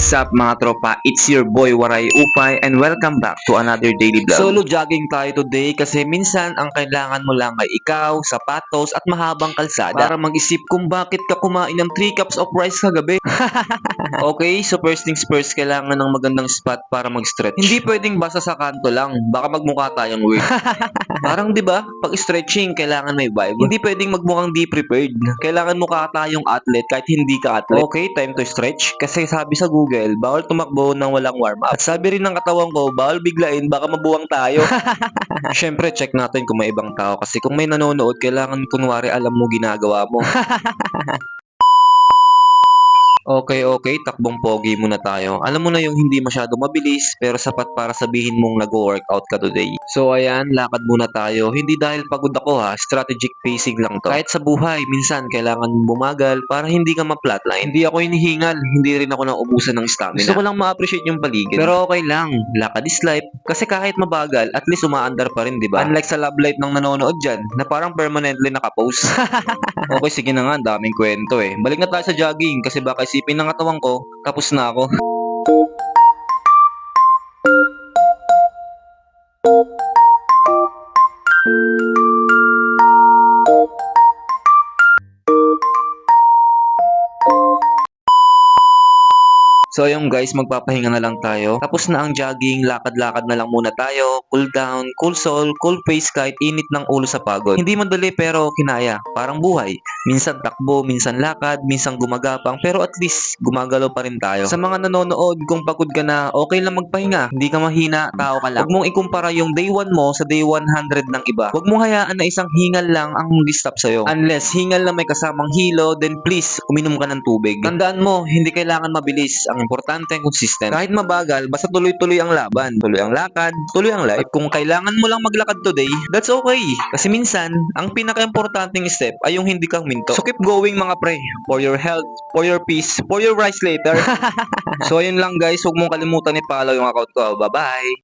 What's up mga tropa? It's your boy Waray Upay and welcome back to another daily vlog. Solo jogging tayo today kasi minsan ang kailangan mo lang ay ikaw, sapatos at mahabang kalsada para mag-isip kung bakit ka kumain ng 3 cups of rice kagabi. Okay, so first things first, kailangan ng magandang spot para mag-stretch. Hindi pwedeng basta sa kanto lang, baka magmukha tayong weird. Parang 'di ba? Pag stretching, kailangan may vibe. Hindi pwedeng magmukhang di prepared. Kailangan mukha tayong athlete kahit hindi ka athlete. Okay, time to stretch. Kasi sabi sa Google, bawal tumakbo nang walang warm up. At sabi rin ng katawan ko, bawal biglain, baka mabuwang tayo. Syempre, check natin kung may ibang tao kasi kung may nanonood, kailangan kunwari alam mo ginagawa mo. Okay, takbong pogi muna tayo. Alam mo na yung hindi masyado mabilis pero sapat para sabihin mong nag-workout ka today. So ayan, lakad muna tayo. Hindi dahil pagod ako ha, strategic pacing lang to. Kahit sa buhay, minsan kailangan bumagal para hindi ka ma-flatline. Hindi ako hinihingal, hindi rin ako naubusan ng stamina. Gusto ko lang ma-appreciate yung paligid. Pero okay lang, lakad is life. Kasi kahit mabagal, at least umaandar pa rin, di ba? Unlike sa love life ng nanonood dyan, na parang permanently nakapost. Okay, sige na nga, ang daming kwento eh. Balik na tayo sa jogging kasi baka isipin ng katawan ko, tapos na ako. So ayun guys, magpapahinga na lang tayo. Tapos na ang jogging, lakad-lakad na lang muna tayo. Cool down, cool soul, cool face kahit init ng ulo sa pagod. Hindi madali pero kinaya, parang buhay. Minsan takbo, minsan lakad, minsan gumagapang, pero at least gumagalaw pa rin tayo. Sa mga nanonood, kung pagod ka na, okay lang magpahinga. Hindi ka mahina, tao ka lang. Huwag mong ikumpara yung day 1 mo sa day 100 ng iba. Huwag mong hayaan na isang hingal lang ang mag-stop sa'yo. Unless hingal na may kasamang hilo, then please, uminom ka ng tubig. Tandaan mo, hindi kailangan mabilis. Ang importante consistent. Kahit mabagal, basta tuloy-tuloy ang laban. Tuloy ang lakad, tuloy ang life. At kung kailangan mo lang maglakad today, that's okay. Kasi minsan, ang pinaka-importanting step ay yung hindi kang minto. So keep going mga pre. For your health, for your peace, for your rise later. So ayun lang guys, huwag mong kalimutan i-follow yung account ko. Bye-bye!